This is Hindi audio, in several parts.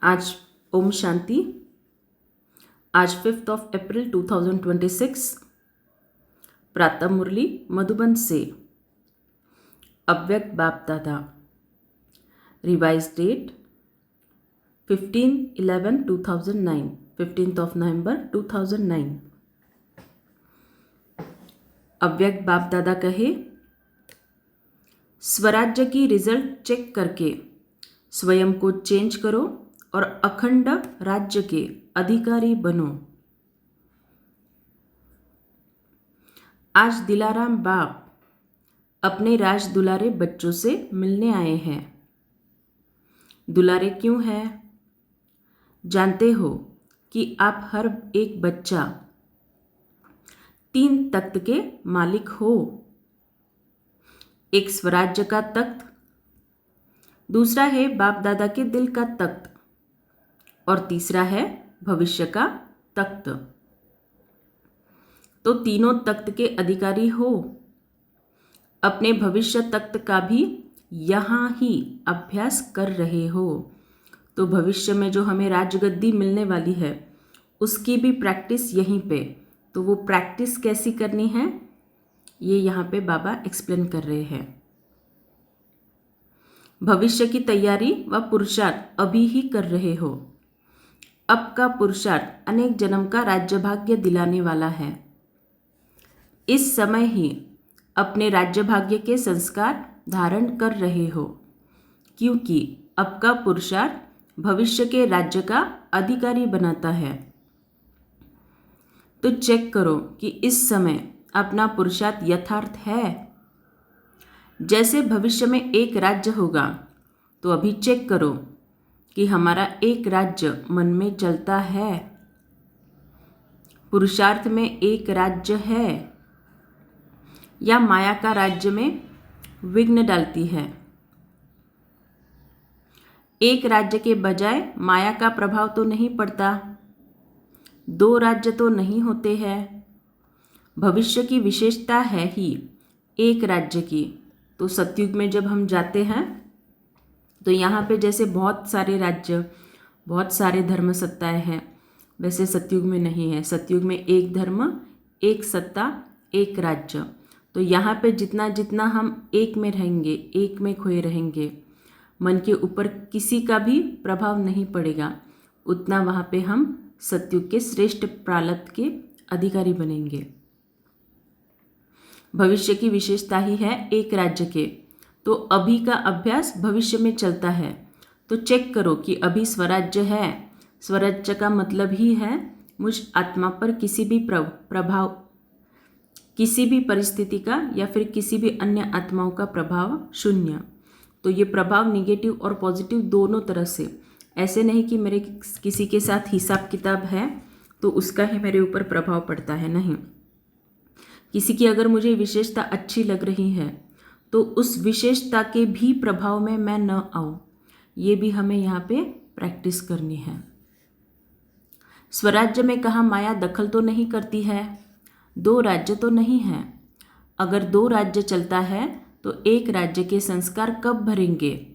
आज ओम शांति। आज 5 अप्रैल 2026 प्रातः मुरली मधुबन से अव्यक्त बाप दादा। रिवाइज डेट 15/11/2009 15 नवंबर 2009। अव्यक्त बाप दादा कहे, स्वराज्य की रिजल्ट चेक करके स्वयं को चेंज करो और अखंड राज्य के अधिकारी बनो। आज दिलाराम बाप अपने राज दुलारे बच्चों से मिलने आए हैं। दुलारे क्यों हैं? जानते हो कि आप हर एक बच्चा 3 तख्त के मालिक हो। एक स्वराज्य का तख्त, दूसरा है बाप दादा के दिल का तख्त और तीसरा है भविष्य का तख्त। तो तीनों तख्त के अधिकारी हो। अपने भविष्य तख्त का भी यहाँ ही अभ्यास कर रहे हो। तो भविष्य में जो हमें राजगद्दी मिलने वाली है उसकी भी प्रैक्टिस यहीं पे। तो वो प्रैक्टिस कैसी करनी है ये यहाँ पे बाबा एक्सप्लेन कर रहे हैं। भविष्य की तैयारी व पुरुषार्थ अभी ही कर रहे हो। अब का पुरुषार्थ अनेक जन्म का राज्य भाग्य दिलाने वाला है। इस समय ही अपने राज्य भाग्य के संस्कार धारण कर रहे हो, क्योंकि अब का पुरुषार्थ भविष्य के राज्य का अधिकारी बनाता है। तो चेक करो कि इस समय अपना पुरुषार्थ यथार्थ है। जैसे भविष्य में एक राज्य होगा, तो अभी चेक करो कि हमारा एक राज्य मन में चलता है। पुरुषार्थ में एक राज्य है या माया का राज्य में विघ्न डालती है। एक राज्य के बजाय माया का प्रभाव तो नहीं पड़ता। 2 राज्य तो नहीं होते हैं। भविष्य की विशेषता है ही एक राज्य की। तो सतयुग में जब हम जाते हैं तो यहाँ पे जैसे बहुत सारे राज्य, बहुत सारे धर्म सत्ताएं हैं, वैसे सतयुग में नहीं है। सतयुग में एक धर्म, एक सत्ता, एक राज्य। तो यहाँ पे जितना जितना हम एक में रहेंगे, एक में खोए रहेंगे, मन के ऊपर किसी का भी प्रभाव नहीं पड़ेगा, उतना वहाँ पे हम सतयुग के श्रेष्ठ प्रारब्ध के अधिकारी बनेंगे। भविष्य की विशेषता ही है एक राज्य के। तो अभी का अभ्यास भविष्य में चलता है। तो चेक करो कि अभी स्वराज्य है। स्वराज्य का मतलब ही है मुझ आत्मा पर किसी भी प्रभाव, किसी भी परिस्थिति का या फिर किसी भी अन्य आत्माओं का प्रभाव शून्य। तो ये प्रभाव निगेटिव और पॉजिटिव दोनों तरह से। ऐसे नहीं कि मेरे किसी के साथ हिसाब किताब है तो उसका ही मेरे ऊपर प्रभाव पड़ता है, नहीं। किसी की अगर मुझे विशेषता अच्छी लग रही है तो उस विशेषता के भी प्रभाव में मैं न आऊँ, ये भी हमें यहाँ पे प्रैक्टिस करनी है। स्वराज्य में कहाँ माया दखल तो नहीं करती है। 2 राज्य तो नहीं है। अगर 2 राज्य चलता है तो एक राज्य के संस्कार कब भरेंगे।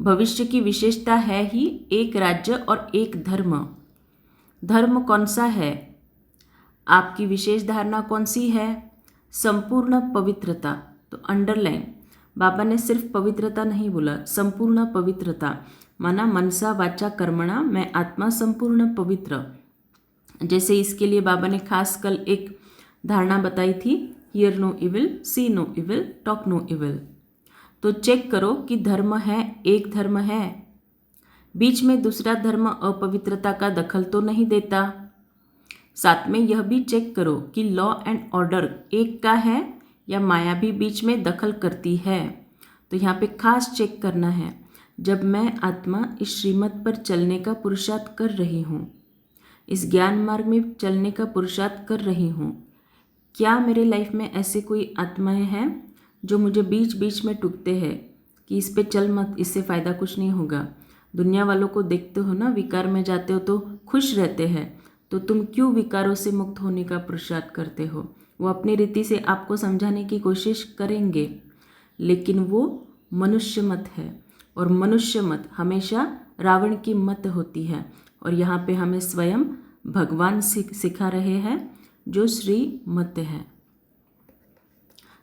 भविष्य की विशेषता है ही एक राज्य और एक धर्म। धर्म कौन सा है? आपकी विशेष धारणा कौन सी है? संपूर्ण पवित्रता। तो अंडरलाइन, बाबा ने सिर्फ पवित्रता नहीं बोला, संपूर्ण पवित्रता। माना मनसा वाचा कर्मणा मैं आत्मा संपूर्ण पवित्र। जैसे इसके लिए बाबा ने खास कल एक धारणा बताई थी, hear no evil, see no evil, talk no evil. तो चेक करो कि धर्म है, एक धर्म है, बीच में दूसरा धर्म अपवित्रता का दखल तो नहीं देता। साथ में यह भी चेक करो कि लॉ एंड ऑर्डर एक का है या माया भी बीच में दखल करती है। तो यहाँ पे खास चेक करना है, जब मैं आत्मा इस श्रीमत पर चलने का पुरुषार्थ कर रही हूँ, इस ज्ञान मार्ग में चलने का पुरुषार्थ कर रही हूँ, क्या मेरे लाइफ में ऐसे कोई आत्माएं हैं जो मुझे बीच बीच में टूकते हैं कि इस पे चल मत, इससे फ़ायदा कुछ नहीं होगा। दुनिया वालों को देखते हो ना, विकार में जाते हो तो खुश रहते हैं, तो तुम क्यों विकारों से मुक्त होने का पुरुषार्थ करते हो। वो अपनी रीति से आपको समझाने की कोशिश करेंगे, लेकिन वो मनुष्य मत है। और मनुष्य मत हमेशा रावण की मत होती है। और यहाँ पे हमें स्वयं भगवान सिखा रहे हैं जो श्री मत है।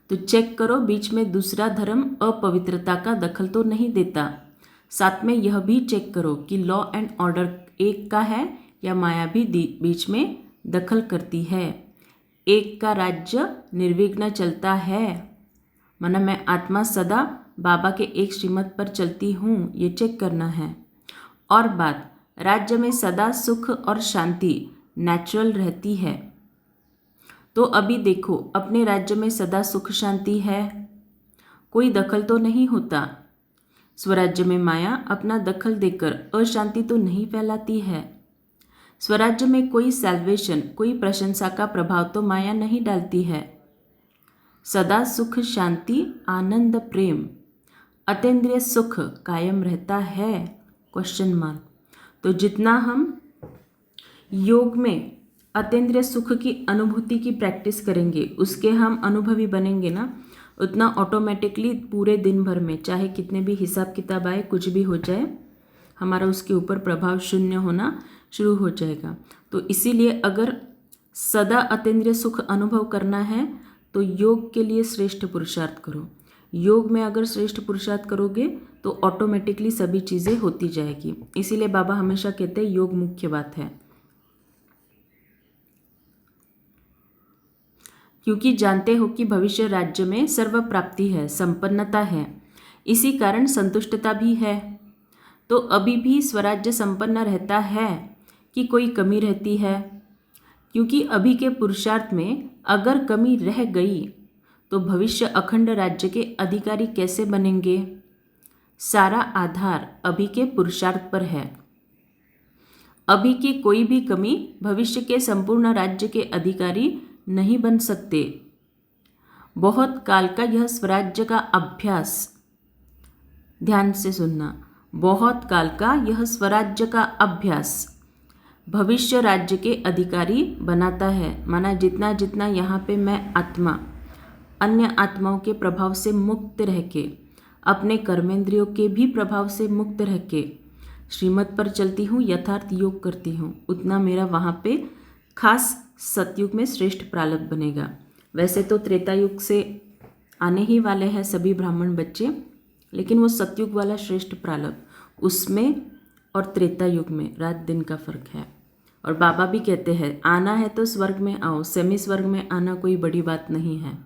तो चेक करो, बीच में दूसरा धर्म अपवित्रता का दखल तो नहीं देता। साथ में यह भी चेक करो कि लॉ एंड ऑर्डर एक का है या माया भी बीच में दखल करती है। एक का राज्य निर्विघ्न चलता है, माना मैं आत्मा सदा बाबा के एक श्रीमत पर चलती हूँ, ये चेक करना है। और बात, राज्य में सदा सुख और शांति नेचुरल रहती है। तो अभी देखो, अपने राज्य में सदा सुख शांति है, कोई दखल तो नहीं होता। स्वराज्य में माया अपना दखल देकर अशांति तो नहीं फैलाती है। स्वराज्य में कोई सैल्वेशन, कोई प्रशंसा का प्रभाव तो माया नहीं डालती है। सदा सुख शांति आनंद प्रेम अतीन्द्रिय सुख कायम रहता है। Question mark. तो जितना हम योग में अतीन्द्रिय सुख की अनुभूति की प्रैक्टिस करेंगे, उसके हम अनुभवी बनेंगे ना, उतना ऑटोमेटिकली पूरे दिन भर में चाहे कितने भी हिसाब किताब आए, कुछ भी हो जाए, हमारा उसके ऊपर प्रभाव शून्य होना शुरू हो जाएगा। तो इसीलिए अगर सदा अतीन्द्रिय सुख अनुभव करना है तो योग के लिए श्रेष्ठ पुरुषार्थ करो। योग में अगर श्रेष्ठ पुरुषार्थ करोगे तो ऑटोमेटिकली सभी चीज़ें होती जाएगी। इसीलिए बाबा हमेशा कहते हैं योग मुख्य बात है, क्योंकि जानते हो कि भविष्य राज्य में सर्व प्राप्ति है, संपन्नता है, इसी कारण संतुष्टता भी है। तो अभी भी स्वराज्य संपन्न रहता है कि कोई कमी रहती है? क्योंकि अभी के पुरुषार्थ में अगर कमी रह गई तो भविष्य अखंड राज्य के अधिकारी कैसे बनेंगे? सारा आधार अभी के पुरुषार्थ पर है। अभी की कोई भी कमी भविष्य के संपूर्ण राज्य के अधिकारी नहीं बन सकते। बहुत काल का यह स्वराज्य का अभ्यास, ध्यान से सुनना, बहुत काल का यह स्वराज्य का अभ्यास भविष्य राज्य के अधिकारी बनाता है। माना जितना जितना यहाँ पे मैं आत्मा अन्य आत्माओं के प्रभाव से मुक्त रह के, अपने कर्मेंद्रियों के भी प्रभाव से मुक्त रह के श्रीमत पर चलती हूँ, यथार्थ योग करती हूँ, उतना मेरा वहाँ पे खास सतयुग में श्रेष्ठ प्रालब्ध बनेगा। वैसे तो त्रेता युग से आने ही वाले हैं सभी ब्राह्मण बच्चे, लेकिन वो सतयुग वाला श्रेष्ठ प्रालब्ध, उसमें और त्रेता युग में रात दिन का फर्क है। और बाबा भी कहते हैं आना है तो स्वर्ग में आओ, सेमी स्वर्ग में आना कोई बड़ी बात नहीं है।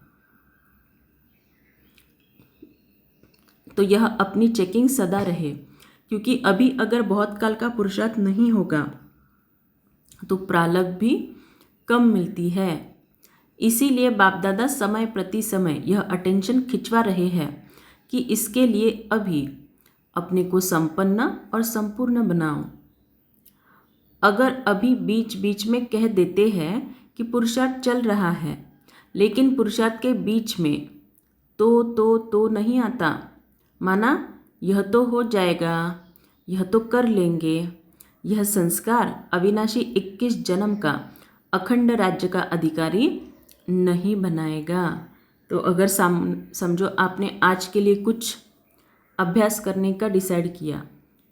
तो यह अपनी चेकिंग सदा रहे, क्योंकि अभी अगर बहुत काल का पुरुषार्थ नहीं होगा तो प्रालब्ध भी कम मिलती है। इसीलिए बाप दादा समय प्रति समय यह अटेंशन खिंचवा रहे हैं कि इसके लिए अभी अपने को संपन्न और संपूर्ण बनाओ। अगर अभी बीच बीच में कह देते हैं कि पुरुषार्थ चल रहा है, लेकिन पुरुषार्थ के बीच में तो नहीं आता, माना यह तो हो जाएगा, यह तो कर लेंगे, यह संस्कार अविनाशी 21 जन्म का अखंड राज्य का अधिकारी नहीं बनाएगा। तो अगर समझो आपने आज के लिए कुछ अभ्यास करने का डिसाइड किया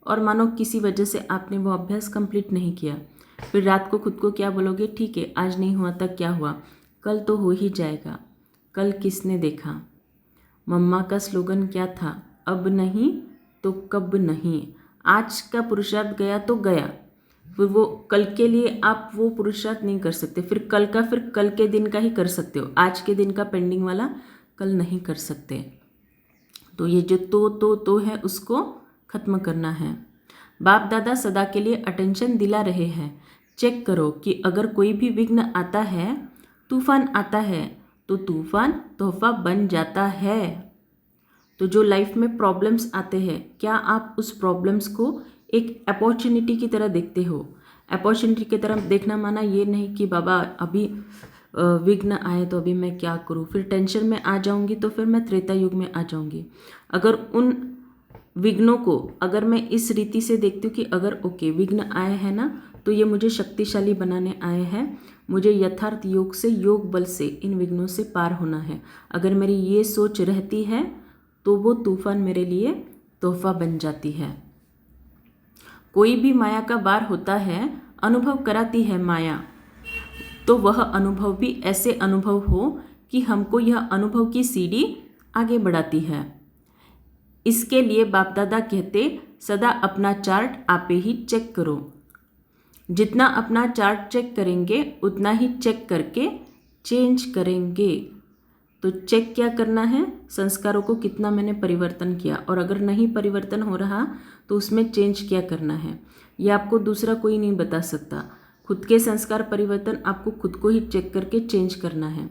और मानो किसी वजह से आपने वो अभ्यास कंप्लीट नहीं किया, फिर रात को खुद को क्या बोलोगे, ठीक है आज नहीं हुआ तक क्या हुआ, कल तो हो ही जाएगा। कल किसने देखा? मम्मा का स्लोगन क्या था, अब नहीं तो कब नहीं। आज का पुरुषार्थ गया तो गया, फिर वो कल के लिए आप वो पुरुषार्थ नहीं कर सकते, फिर कल के दिन का ही कर सकते हो, आज के दिन का पेंडिंग वाला कल नहीं कर सकते। तो ये जो तो है उसको खत्म करना है। बाप दादा सदा के लिए अटेंशन दिला रहे हैं। चेक करो कि अगर कोई भी विघ्न आता है, तूफान आता है, तो तूफान तोहफा बन जाता है। तो जो लाइफ में प्रॉब्लम्स आते हैं, क्या आप उस प्रॉब्लम्स को एक अपॉर्चुनिटी की तरह देखते हो? अपॉर्चुनिटी की तरह देखना माना ये नहीं कि बाबा अभी विघ्न आए तो अभी मैं क्या करूँ, फिर टेंशन में आ जाऊँगी तो फिर मैं त्रेता युग में आ जाऊँगी। अगर उन विघ्नों को अगर मैं इस रीति से देखती हूँ कि अगर ओके विघ्न आए हैं ना, तो ये मुझे शक्तिशाली बनाने आए हैं, मुझे यथार्थ योग से, योग बल से इन विघ्नों से पार होना है। अगर मेरी ये सोच रहती है तो वो तूफान मेरे लिए तोहफा बन जाती है। कोई भी माया का वार होता है, अनुभव कराती है माया, तो वह अनुभव भी ऐसे अनुभव हो कि हमको यह अनुभव की सीढ़ी आगे बढ़ाती है। इसके लिए बाप दादा कहते, सदा अपना चार्ट आपे ही चेक करो। जितना अपना चार्ट चेक करेंगे उतना ही चेक करके चेंज करेंगे। तो चेक क्या करना है, संस्कारों को कितना मैंने परिवर्तन किया, और अगर नहीं परिवर्तन हो रहा तो उसमें चेंज क्या करना है। ये आपको दूसरा कोई नहीं बता सकता। खुद के संस्कार परिवर्तन आपको खुद को ही चेक करके चेंज करना है,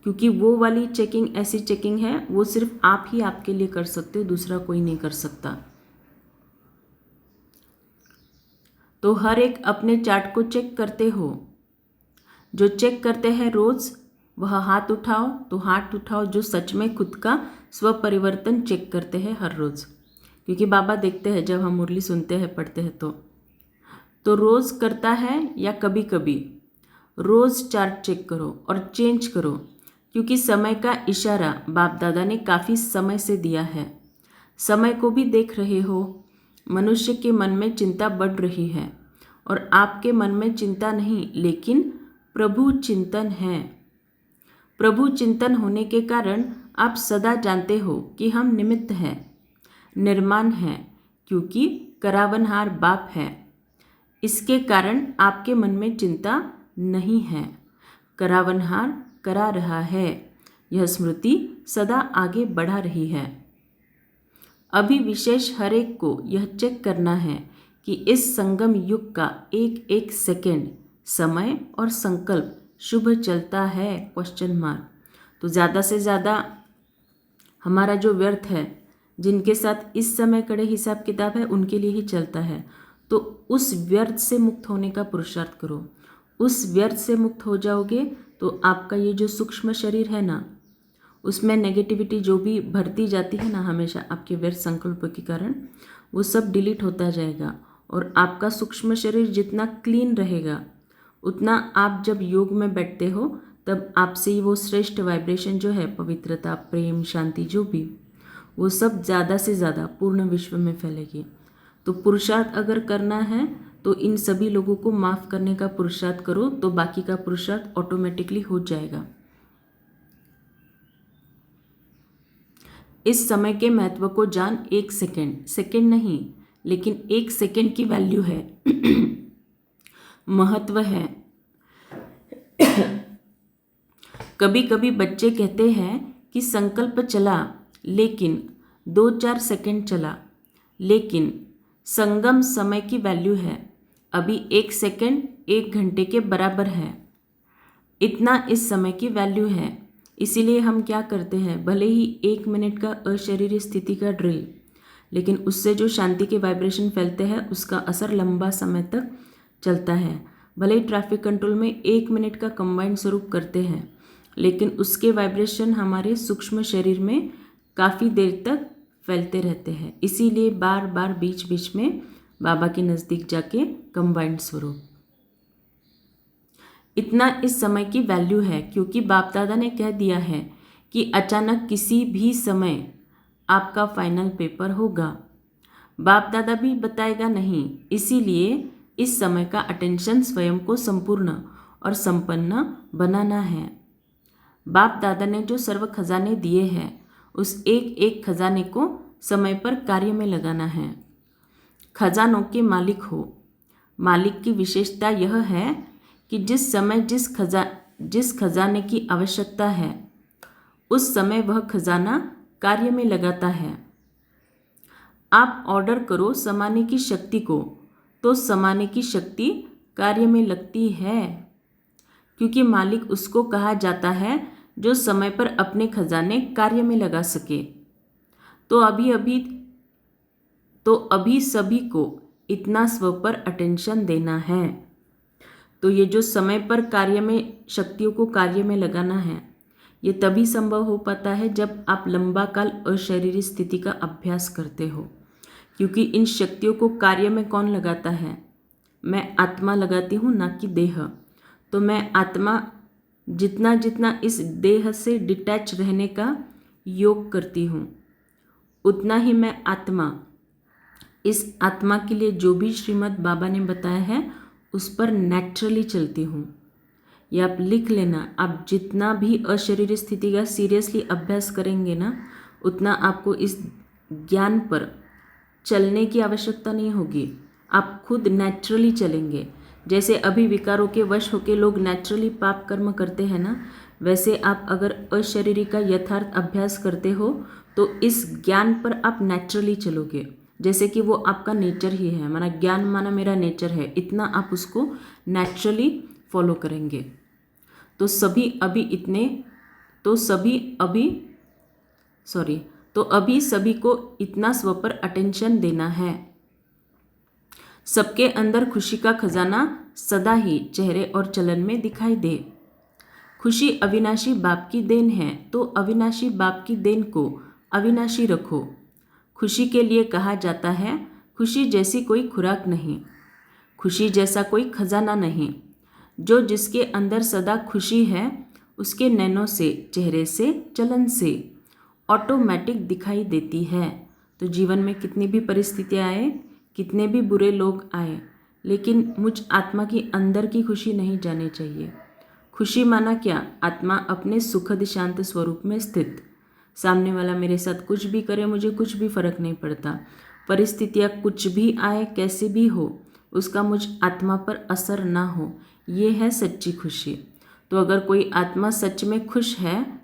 क्योंकि वो वाली चेकिंग ऐसी चेकिंग है, वो सिर्फ आप ही आपके लिए कर सकते हो, दूसरा कोई नहीं कर सकता। तो हर एक अपने चार्ट को चेक करते हो। जो चेक करते हैं रोज़, वह हाथ उठाओ, तो हाथ उठाओ जो सच में खुद का स्व परिवर्तन चेक करते हैं हर रोज़, क्योंकि बाबा देखते हैं जब हम मुरली सुनते हैं पढ़ते हैं तो रोज़ करता है या कभी कभी, रोज़ चार्ट चेक करो और चेंज करो, क्योंकि समय का इशारा बाप दादा ने काफ़ी समय से दिया है। समय को भी देख रहे हो, मनुष्य के मन में चिंता बढ़ रही है, और आपके मन में चिंता नहीं लेकिन प्रभु चिंतन है। प्रभु चिंतन होने के कारण आप सदा जानते हो कि हम निमित्त हैं, निर्माण हैं, क्योंकि करावनहार बाप है। इसके कारण आपके मन में चिंता नहीं है, करावनहार करा रहा है। यह स्मृति सदा आगे बढ़ा रही है। अभी विशेष हर एक को यह चेक करना है कि इस संगम युग का एक एक सेकंड समय और संकल्प शुभ चलता है, क्वेश्चन मार्क। तो ज़्यादा से ज़्यादा हमारा जो व्यर्थ है, जिनके साथ इस समय कड़े हिसाब किताब है, उनके लिए ही चलता है। तो उस व्यर्थ से मुक्त होने का पुरुषार्थ करो। उस व्यर्थ से मुक्त हो जाओगे तो आपका ये जो सूक्ष्म शरीर है ना, उसमें नेगेटिविटी जो भी भरती जाती है ना हमेशा आपके व्यर्थ संकल्प के कारण, वो सब डिलीट होता जाएगा। और आपका सूक्ष्म शरीर जितना क्लीन रहेगा, उतना आप जब योग में बैठते हो तब आपसे वो श्रेष्ठ वाइब्रेशन जो है, पवित्रता, प्रेम, शांति, जो भी, वो सब ज़्यादा से ज़्यादा पूर्ण विश्व में फैलेगी। तो पुरुषार्थ अगर करना है तो इन सभी लोगों को माफ़ करने का पुरुषार्थ करो, तो बाकी का पुरुषार्थ ऑटोमेटिकली हो जाएगा। इस समय के महत्व को जान। एक सेकंड, सेकंड नहीं लेकिन एक सेकंड की वैल्यू है, महत्व है। कभी कभी बच्चे कहते हैं कि संकल्प चला लेकिन 2-4 सेकंड चला, लेकिन संगम समय की वैल्यू है। अभी 1 सेकंड 1 घंटे के बराबर है, इतना इस समय की वैल्यू है। इसीलिए हम क्या करते हैं, भले ही 1 मिनट का अशरीरी स्थिति का ड्रिल, लेकिन उससे जो शांति के वाइब्रेशन फैलते हैं उसका असर लंबा समय तक चलता है। भले ही ट्रैफिक कंट्रोल में 1 मिनट का कंबाइंड स्वरूप करते हैं, लेकिन उसके वाइब्रेशन हमारे सूक्ष्म शरीर में काफ़ी देर तक फैलते रहते हैं। इसीलिए बार बार बीच बीच में बाबा के नज़दीक जाके कंबाइंड स्वरूप, इतना इस समय की वैल्यू है। क्योंकि बाप दादा ने कह दिया है कि अचानक किसी भी समय आपका फाइनल पेपर होगा। बाप दादा भी बताएगा नहीं, इसीलिए इस समय का अटेंशन स्वयं को संपूर्ण और संपन्न बनाना है। बाप दादा ने जो सर्व खजाने दिए हैं, उस एक एक खजाने को समय पर कार्य में लगाना है। खजानों के मालिक हो। मालिक की विशेषता यह है कि जिस समय जिस खजाने की आवश्यकता है, उस समय वह खजाना कार्य में लगाता है। आप ऑर्डर करो समाने की शक्ति को, तो समाने की शक्ति कार्य में लगती है, क्योंकि मालिक उसको कहा जाता है जो समय पर अपने खजाने कार्य में लगा सके। तो अभी सभी को इतना स्व पर अटेंशन देना है। तो ये जो समय पर कार्य में शक्तियों को कार्य में लगाना है, ये तभी संभव हो पाता है जब आप लंबा काल अशरीरी स्थिति का अभ्यास करते हो। क्योंकि इन शक्तियों को कार्य में कौन लगाता है? मैं आत्मा लगाती हूँ, ना कि देह। तो मैं आत्मा जितना जितना इस देह से डिटैच रहने का योग करती हूँ, उतना ही मैं आत्मा इस आत्मा के लिए जो भी श्रीमद् बाबा ने बताया है उस पर नेचुरली चलती हूँ। ये आप लिख लेना। आप जितना भी अशरीरी स्थिति का सीरियसली अभ्यास करेंगे ना, उतना आपको इस ज्ञान पर चलने की आवश्यकता नहीं होगी। आप खुद नेचुरली चलेंगे। जैसे अभी विकारों के वश होकर लोग नेचुरली पाप कर्म करते हैं ना, वैसे आप अगर अशरीरी का यथार्थ अभ्यास करते हो तो इस ज्ञान पर आप नेचुरली चलोगे, जैसे कि वो आपका नेचर ही है। माना ज्ञान माना मेरा नेचर है, इतना आप उसको नेचुरली फॉलो करेंगे। तो अभी सभी को इतना स्व पर अटेंशन देना है। सबके अंदर खुशी का खजाना सदा ही चेहरे और चलन में दिखाई दे। खुशी अविनाशी बाप की देन है, तो अविनाशी बाप की देन को अविनाशी रखो। खुशी के लिए कहा जाता है, खुशी जैसी कोई खुराक नहीं, खुशी जैसा कोई खजाना नहीं। जो जिसके अंदर सदा खुशी है, उसके नैनों से, चेहरे से, चलन से ऑटोमेटिक दिखाई देती है। तो जीवन में कितनी भी परिस्थितियाँ आए, कितने भी बुरे लोग आए, लेकिन मुझ आत्मा की अंदर की खुशी नहीं जानी चाहिए। खुशी माना क्या? आत्मा अपने सुखद शांत स्वरूप में स्थित। सामने वाला मेरे साथ कुछ भी करे, मुझे कुछ भी फर्क नहीं पड़ता। परिस्थितियाँ कुछ भी आए, कैसे भी हो, उसका मुझ आत्मा पर असर ना हो, ये है सच्ची खुशी। तो अगर कोई आत्मा सच में खुश है,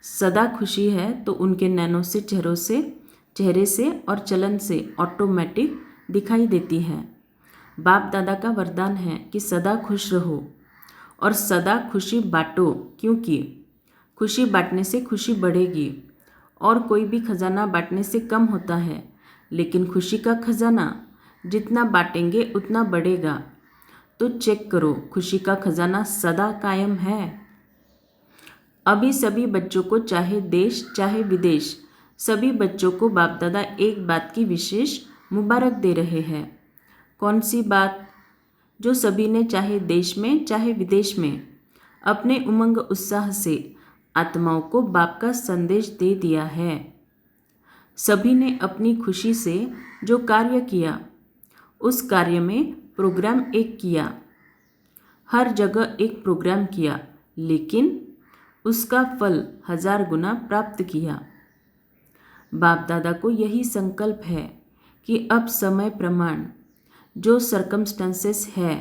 सदा खुशी है, तो उनके नैनों से, चेहरे से और चलन से ऑटोमेटिक दिखाई देती है। बाप दादा का वरदान है कि सदा खुश रहो और सदा खुशी बांटो, क्योंकि खुशी बांटने से खुशी बढ़ेगी। और कोई भी खजाना बांटने से कम होता है, लेकिन खुशी का खजाना जितना बांटेंगे उतना बढ़ेगा। तो चेक करो, खुशी का खजाना सदा कायम है। अभी सभी बच्चों को, चाहे देश चाहे विदेश, सभी बच्चों को बाप दादा एक बात की विशेष मुबारक दे रहे हैं। कौन सी बात? जो सभी ने, चाहे देश में चाहे विदेश में, अपने उमंग उत्साह से आत्माओं को बाप का संदेश दे दिया है। सभी ने अपनी खुशी से जो कार्य किया, उस कार्य में प्रोग्राम एक किया, हर जगह एक प्रोग्राम किया, लेकिन उसका फल 1000 गुना प्राप्त किया। बाप दादा को यही संकल्प है कि अब समय प्रमाण जो सर्कमस्टेंसेस है,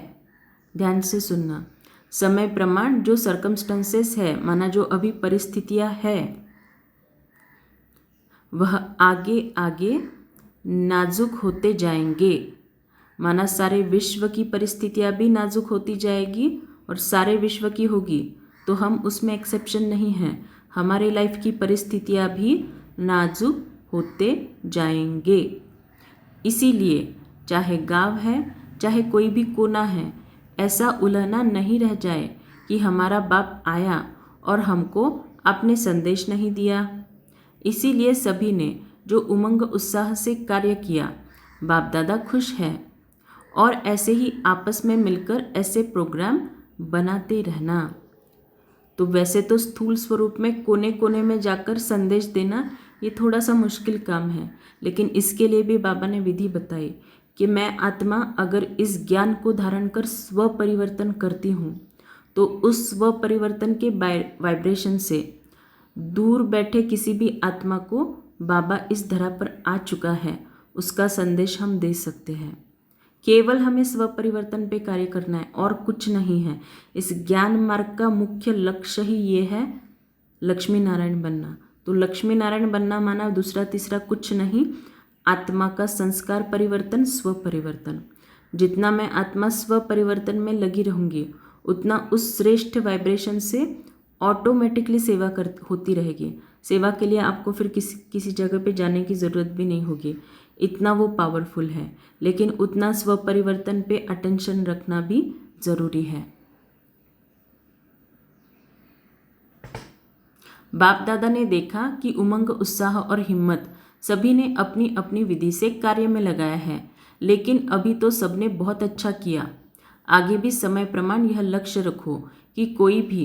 ध्यान से सुनना, समय प्रमाण जो सर्कमस्टेंसेस है, माना जो अभी परिस्थितियां है, वह आगे आगे नाजुक होते जाएंगे। माना सारे विश्व की परिस्थितियां भी नाजुक होती जाएगी और सारे विश्व की होगी, तो हम उसमें एक्सेप्शन नहीं हैं। हमारे लाइफ की परिस्थितियां भी नाजुक होते जाएंगे। इसीलिए चाहे गांव है, चाहे कोई भी कोना है, ऐसा उलझना नहीं रह जाए कि हमारा बाप आया और हमको आपने संदेश नहीं दिया। इसीलिए सभी ने जो उमंग उत्साह से कार्य किया, बाप दादा खुश हैं। और ऐसे ही आपस में मिलकर ऐसे प्रोग्राम बनाते रहना। तो वैसे तो स्थूल स्वरूप में कोने कोने में जाकर संदेश देना ये थोड़ा सा मुश्किल काम है, लेकिन इसके लिए भी बाबा ने विधि बताई कि मैं आत्मा अगर इस ज्ञान को धारण कर स्व परिवर्तन करती हूँ, तो उस स्व परिवर्तन के वाइब्रेशन से दूर बैठे किसी भी आत्मा को बाबा इस धरा पर आ चुका है, उसका संदेश हम दे सकते हैं। केवल हमें स्व परिवर्तन पे कार्य करना है और कुछ नहीं है। इस ज्ञान मार्ग का मुख्य लक्ष्य ही ये है, लक्ष्मी नारायण बनना। तो लक्ष्मी नारायण बनना माना दूसरा तीसरा कुछ नहीं, आत्मा का संस्कार परिवर्तन, स्व परिवर्तन। जितना मैं आत्मा स्व परिवर्तन में लगी रहूँगी, उतना उस श्रेष्ठ वाइब्रेशन से ऑटोमेटिकली सेवा होती रहेगी। सेवा के लिए आपको फिर किसी जगह पे जाने की ज़रूरत भी नहीं होगी, इतना वो पावरफुल है। लेकिन उतना स्व परिवर्तन पे अटेंशन रखना भी ज़रूरी है। बाप दादा ने देखा कि उमंग, उत्साह और हिम्मत सभी ने अपनी अपनी विधि से कार्य में लगाया है, लेकिन अभी तो सबने बहुत अच्छा किया। आगे भी समय प्रमाण यह लक्ष्य रखो कि कोई भी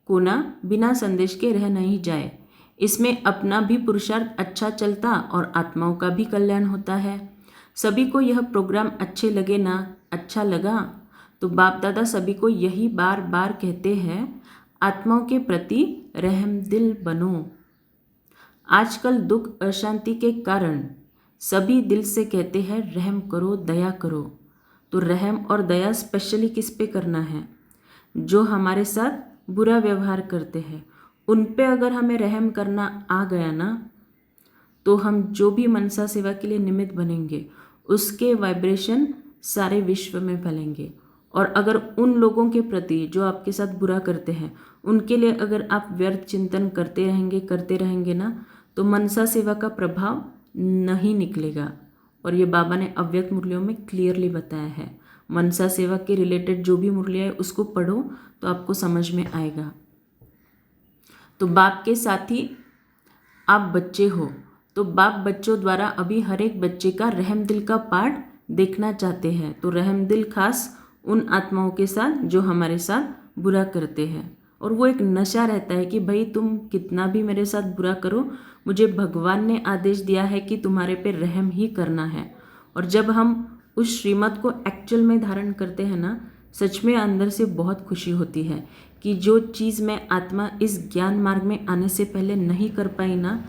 कोना बिना संदेश के रह नहीं जाए। इसमें अपना भी पुरुषार्थ अच्छा चलता और आत्माओं का भी कल्याण होता है। सभी को यह प्रोग्राम अच्छे लगे ना? अच्छा लगा तो बाप दादा सभी को यही बार बार कहते हैं, आत्माओं के प्रति रहमदिल बनो। आजकल दुख अशांति के कारण सभी दिल से कहते हैं रहम करो, दया करो। तो रहम और दया स्पेशली किस पे करना है? जो हमारे साथ बुरा व्यवहार करते हैं उन पे अगर हमें रहम करना आ गया ना, तो हम जो भी मनसा सेवा के लिए निमित्त बनेंगे उसके वाइब्रेशन सारे विश्व में फैलेंगे। और अगर उन लोगों के प्रति जो आपके साथ बुरा करते हैं उनके लिए अगर आप व्यर्थ चिंतन करते रहेंगे ना, तो मनसा सेवा का प्रभाव नहीं निकलेगा। और ये बाबा ने अव्यक्त मुरलियों में क्लियरली बताया है। मनसा सेवा के रिलेटेड जो भी मुरलियाँ है उसको पढ़ो तो आपको समझ में आएगा। तो बाप के साथ ही आप बच्चे हो, तो बाप बच्चों द्वारा अभी हर एक बच्चे का रहम दिल का पाठ देखना चाहते हैं। तो रहम दिल खास उन आत्माओं के साथ जो हमारे साथ बुरा करते हैं। और वो एक नशा रहता है कि भाई तुम कितना भी मेरे साथ बुरा करो, मुझे भगवान ने आदेश दिया है कि तुम्हारे पे रहम ही करना है। और जब हम उस श्रीमत को एक्चुअल में धारण करते हैं ना, सच में अंदर से बहुत खुशी होती है कि जो चीज़ मैं आत्मा इस ज्ञान मार्ग में आने से पहले नहीं कर पाई ना,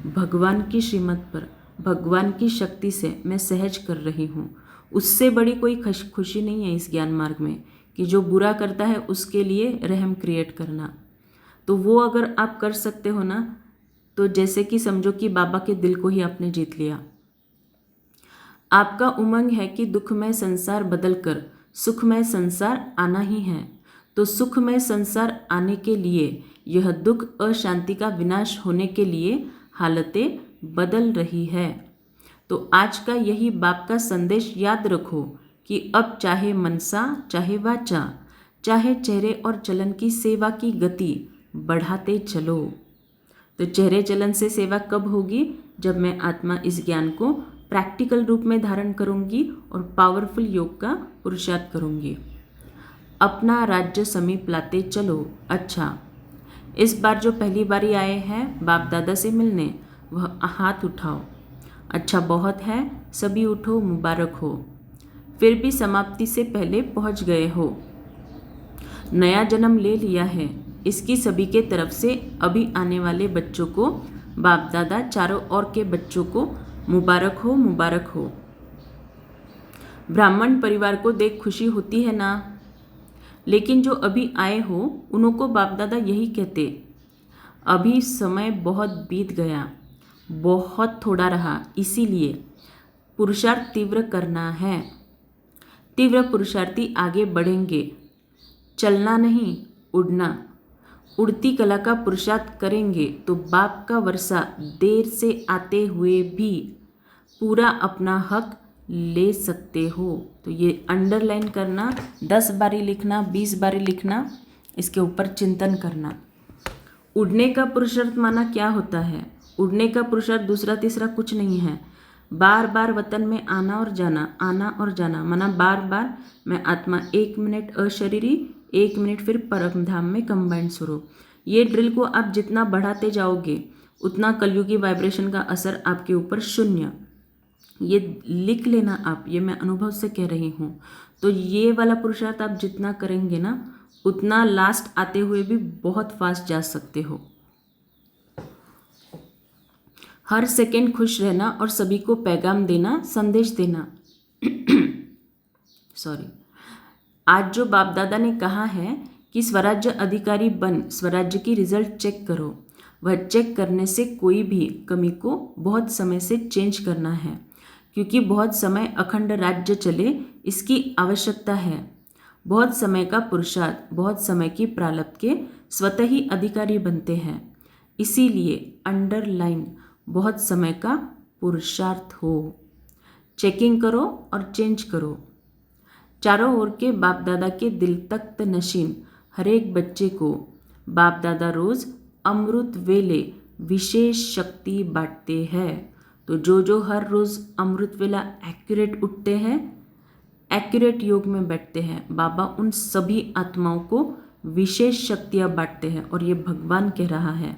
भगवान की श्रीमत पर भगवान की शक्ति से मैं सहज कर रही हूँ। उससे बड़ी कोई खुशी नहीं है इस ज्ञान मार्ग में कि जो बुरा करता है उसके लिए रहम क्रिएट करना। तो वो अगर आप कर सकते हो ना, तो जैसे कि समझो कि बाबा के दिल को ही आपने जीत लिया। आपका उमंग है कि दुखमय संसार बदलकर सुखमय संसार आना ही है। तो सुखमय संसार आने के लिए यह दुख अशांति का विनाश होने के लिए हालतें बदल रही है। तो आज का यही बाप का संदेश याद रखो कि अब चाहे मनसा, चाहे वाचा, चाहे चेहरे और चलन की सेवा की गति बढ़ाते चलो। तो चेहरे चलन से सेवा कब होगी? जब मैं आत्मा इस ज्ञान को प्रैक्टिकल रूप में धारण करूंगी और पावरफुल योग का पुरुषार्थ करूंगी। अपना राज्य समीप लाते चलो। अच्छा, इस बार जो पहली बारी आए हैं बाप दादा से मिलने, वह हाथ उठाओ। अच्छा, बहुत है, सभी उठो, मुबारक हो। फिर भी समाप्ति से पहले पहुंच गए हो, नया जन्म ले लिया है, इसकी सभी के तरफ से अभी आने वाले बच्चों को, बाप दादा चारों ओर के बच्चों को मुबारक हो, मुबारक हो। ब्राह्मण परिवार को देख खुशी होती है ना, लेकिन जो अभी आए हो उनको बाप दादा यही कहते, अभी समय बहुत बीत गया, बहुत थोड़ा रहा, इसीलिए पुरुषार्थ तीव्र करना है। तीव्र पुरुषार्थी आगे बढ़ेंगे, चलना नहीं उड़ना। उड़ती कला का पुरुषार्थ करेंगे तो बाप का वर्षा देर से आते हुए भी पूरा अपना हक ले सकते हो। तो ये अंडरलाइन करना, 10 बारी लिखना, 20 बारी लिखना, इसके ऊपर चिंतन करना। उड़ने का पुरुषार्थ माना क्या होता है? उड़ने का पुरुषार्थ दूसरा तीसरा कुछ नहीं है, बार बार वतन में आना और जाना, आना और जाना, माना बार बार मैं आत्मा 1 मिनट अशरीरी, 1 मिनट फिर परम धाम में कंबाइंड स्वरूप। ये ड्रिल को आप जितना बढ़ाते जाओगे उतना कलयुगी वाइब्रेशन का असर आपके ऊपर शून्य। ये लिख लेना आप, ये मैं अनुभव से कह रही हूँ। तो ये वाला पुरुषार्थ आप जितना करेंगे ना, उतना लास्ट आते हुए भी बहुत फास्ट जा सकते हो। हर सेकेंड खुश रहना और सभी को पैगाम देना, संदेश देना। सॉरी, आज जो बाप दादा ने कहा है कि स्वराज्य अधिकारी बन स्वराज्य की रिजल्ट चेक करो, वह चेक करने से कोई भी कमी को बहुत समय से चेंज करना है, क्योंकि बहुत समय अखंड राज्य चले इसकी आवश्यकता है। बहुत समय का पुरुषार्थ बहुत समय की प्रारब्ध के स्वतः ही अधिकारी बनते हैं। इसीलिए अंडरलाइन बहुत समय का पुरुषार्थ हो। चेकिंग करो और चेंज करो। चारों ओर के बाप दादा के दिल तख्त नशीन हर एक बच्चे को बाप दादा रोज अमृत वेले विशेष शक्ति बांटते हैं। तो जो हर रोज अमृत वेला एक्यूरेट उठते हैं, एक्यूरेट योग में बैठते हैं, बाबा उन सभी आत्माओं को विशेष शक्तियाँ बांटते हैं। और ये भगवान कह रहा है,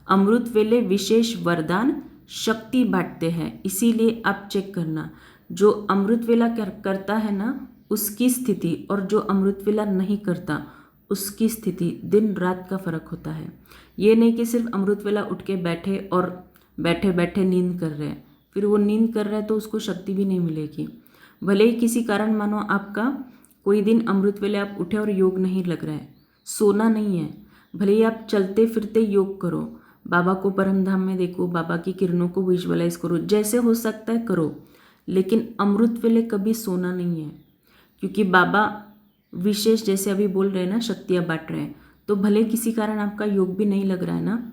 अमृत वेले विशेष वरदान शक्ति बांटते हैं। इसीलिए आप चेक करना, जो अमृत वेला करता है ना उसकी स्थिति और जो अमृत वेला नहीं करता उसकी स्थिति दिन रात का फ़र्क होता है। ये नहीं कि सिर्फ अमृत वेला उठ के बैठे और बैठे बैठे नींद कर रहे हैं, फिर वो नींद कर रहा है तो उसको शक्ति भी नहीं मिलेगी। भले ही किसी कारण मानो आपका कोई दिन अमृत वेले आप उठे और योग नहीं लग रहा है, सोना नहीं है, भले ही आप चलते फिरते योग करो, बाबा को परम धाम में देखो, बाबा की किरणों को विजुअलाइज करो, जैसे हो सकता है करो, लेकिन अमृत वेले कभी सोना नहीं है। क्योंकि बाबा विशेष जैसे अभी बोल रहे हैं ना, शक्तियाँ बांट रहे हैं, तो भले किसी कारण आपका योग भी नहीं लग रहा है ना,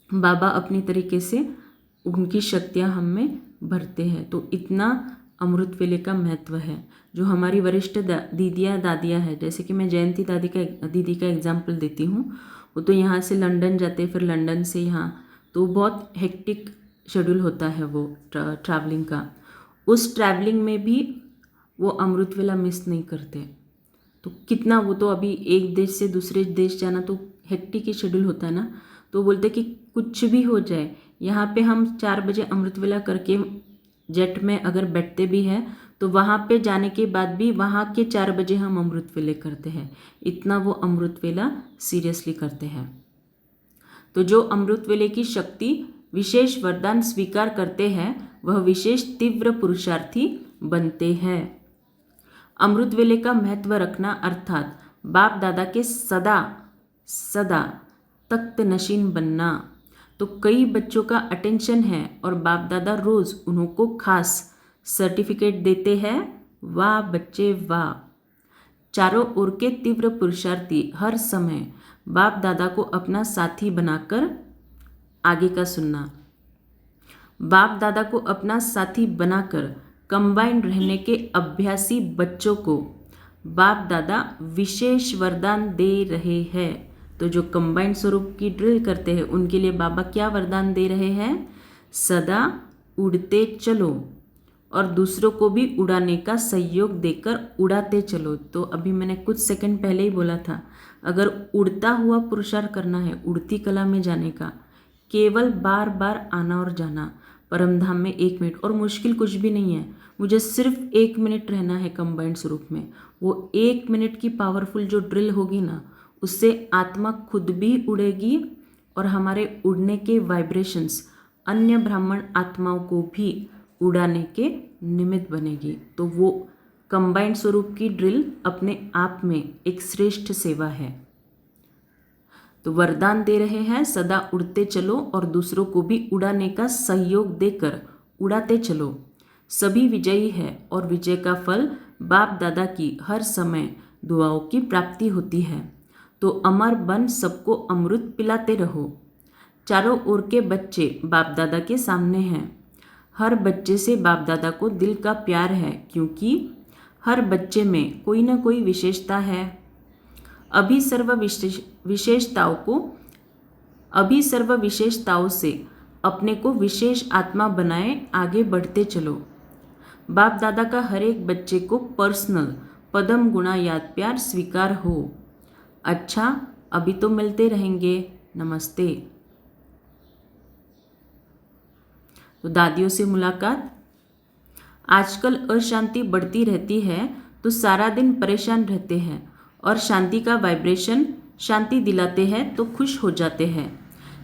बाबा अपनी तरीके से उनकी शक्तियाँ हम में भरते हैं। तो इतना अमृत वेले का महत्व है। जो हमारी वरिष्ठ दीदियाँ दादियाँ हैं, जैसे कि मैं जयंती दीदी का एग्जाम्पल देती हूँ, वो तो यहाँ से लंदन जाते, फिर लंदन से यहाँ, तो बहुत हेक्टिक शेड्यूल होता है वो ट्रैवलिंग का। उस ट्रैवलिंग में भी वो अमृत वेला मिस नहीं करते। तो कितना, वो तो अभी एक देश से दूसरे देश जाना तो हेक्टिक ही शेड्यूल होता है ना, तो बोलते कि कुछ भी हो जाए, यहाँ पे हम 4 बजे अमृत वेला करके जेट में अगर बैठते भी हैं तो वहाँ पे जाने के बाद भी वहाँ के 4 बजे हम अमृत वेले करते हैं। इतना वो अमृत वेला सीरियसली करते हैं। तो जो अमृत वेले की शक्ति विशेष वरदान स्वीकार करते हैं वह विशेष तीव्र पुरुषार्थी बनते हैं। अमृत वेले का महत्व रखना अर्थात बाप दादा के सदा सदा तख्त नशीन बनना। तो कई बच्चों का अटेंशन है और बाप दादा रोज़ उन्हों को खास सर्टिफिकेट देते हैं। वाह बच्चे वाह। चारों ओर के तीव्र पुरुषार्थी हर समय बाप दादा को अपना साथी बनाकर, आगे का सुनना, बाप दादा को अपना साथी बनाकर कंबाइन रहने के अभ्यासी बच्चों को बाप दादा विशेष वरदान दे रहे हैं। तो जो कंबाइंड स्वरूप की ड्रिल करते हैं उनके लिए बाबा क्या वरदान दे रहे हैं? सदा उड़ते चलो और दूसरों को भी उड़ाने का सहयोग देकर उड़ाते चलो। तो अभी मैंने कुछ सेकंड पहले ही बोला था, अगर उड़ता हुआ पुरुषार्थ करना है, उड़ती कला में जाने का, केवल बार बार आना और जाना परमधाम में 1 मिनट, और मुश्किल कुछ भी नहीं है, मुझे सिर्फ 1 मिनट रहना है कंबाइंड स्वरूप में। वो 1 मिनट की पावरफुल जो ड्रिल होगी ना, उससे आत्मा खुद भी उड़ेगी और हमारे उड़ने के वाइब्रेशंस अन्य ब्राह्मण आत्माओं को भी उड़ाने के निमित्त बनेगी। तो वो कंबाइंड स्वरूप की ड्रिल अपने आप में एक श्रेष्ठ सेवा है। तो वरदान दे रहे हैं, सदा उड़ते चलो और दूसरों को भी उड़ाने का सहयोग देकर उड़ाते चलो। सभी विजयी है और विजय का फल बाप दादा की हर समय दुआओं की प्राप्ति होती है। तो अमर बन सबको अमृत पिलाते रहो। चारों ओर के बच्चे बाप दादा के सामने हैं। हर बच्चे से बाप दादा को दिल का प्यार है, क्योंकि हर बच्चे में कोई ना कोई विशेषता है। अभी सर्व विशेषताओं से अपने को विशेष आत्मा बनाए आगे बढ़ते चलो। बाप दादा का हर एक बच्चे को पर्सनल पदम गुणा याद प्यार स्वीकार हो। अच्छा, अभी तो मिलते रहेंगे, नमस्ते। तो दादियों से मुलाकात। आजकल अशांति बढ़ती रहती है तो सारा दिन परेशान रहते हैं, और शांति का वाइब्रेशन शांति दिलाते हैं तो खुश हो जाते हैं।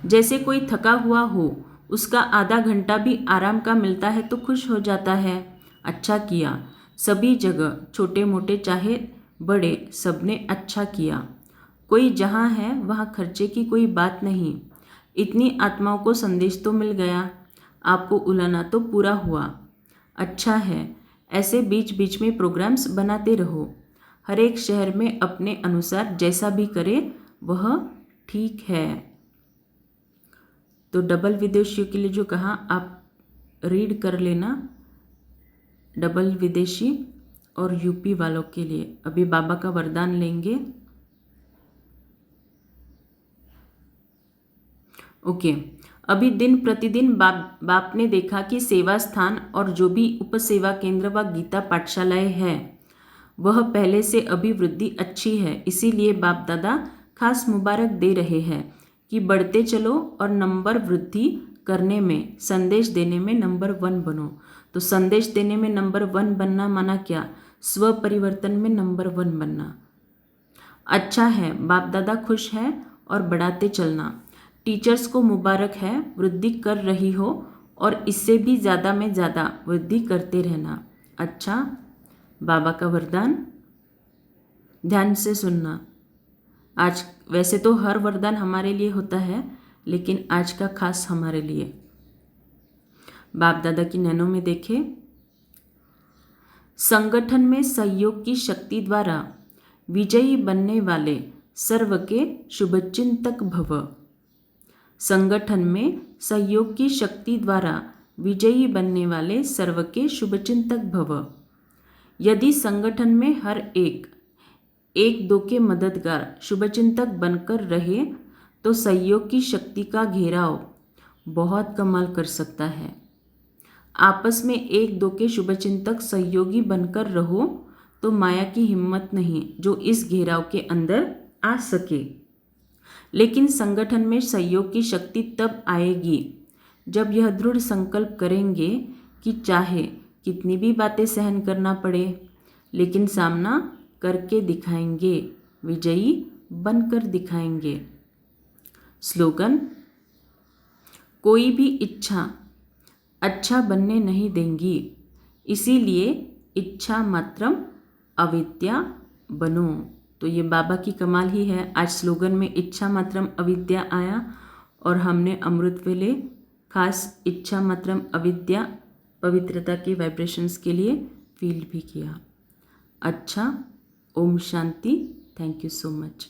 जैसे कोई थका हुआ हो, उसका आधा घंटा भी आराम का मिलता है तो खुश हो जाता है। अच्छा किया, सभी जगह छोटे मोटे चाहे बड़े सबने अच्छा किया। कोई जहाँ है वहाँ खर्चे की कोई बात नहीं। इतनी आत्माओं को संदेश तो मिल गया, आपको उलाना तो पूरा हुआ। अच्छा है, ऐसे बीच बीच में प्रोग्राम्स बनाते रहो। हर एक शहर में अपने अनुसार जैसा भी करे वह ठीक है। तो डबल विदेशियों के लिए जो कहा आप रीड कर लेना, डबल विदेशी और यूपी वालों के लिए। अभी बाबा का वरदान लेंगे। ओके, अभी दिन प्रतिदिन बाप ने देखा कि सेवा स्थान और जो भी उपसेवा केंद्र व गीता पाठशालाएं हैं वह पहले से अभिवृद्धि अच्छी है। इसीलिए बाप दादा खास मुबारक दे रहे हैं कि बढ़ते चलो और नंबर वृद्धि करने में, संदेश देने में नंबर 1 बनो। तो तो संदेश देने में नंबर 1 बनना माना क्या? स्व परिवर्तन में नंबर 1 बनना। अच्छा है, बाप दादा खुश है और बढ़ाते चलना। टीचर्स को मुबारक है, वृद्धि कर रही हो और इससे भी ज़्यादा में ज़्यादा वृद्धि करते रहना। अच्छा, बाबा का वरदान ध्यान से सुनना। आज वैसे तो हर वरदान हमारे लिए होता है, लेकिन आज का खास हमारे लिए। बाप दादा की नैनों में देखें, संगठन में सहयोग की शक्ति द्वारा विजयी बनने वाले सर्व के शुभचिंतक भव। संगठन में सहयोग की शक्ति द्वारा विजयी बनने वाले सर्व के शुभचिंतक भव। यदि संगठन में हर एक दो के मददगार शुभचिंतक बनकर रहे तो सहयोग की शक्ति का घेराव बहुत कमाल कर सकता है। आपस में 1-2 के शुभचिंतक सहयोगी बनकर रहो तो माया की हिम्मत नहीं जो इस घेराव के अंदर आ सके। लेकिन संगठन में सहयोग की शक्ति तब आएगी जब यह दृढ़ संकल्प करेंगे कि चाहे कितनी भी बातें सहन करना पड़े, लेकिन सामना करके दिखाएंगे, विजयी बनकर दिखाएंगे। स्लोगन, कोई भी इच्छा अच्छा बनने नहीं देंगी, इसीलिए इच्छा मात्रम अविद्या बनो। तो ये बाबा की कमाल ही है। आज स्लोगन में इच्छा मात्रम अविद्या आया और हमने अमृत वेले खास इच्छा मात्रम अविद्या पवित्रता के वाइब्रेशंस के लिए फील भी किया। अच्छा, ओम शांति। Thank you so much.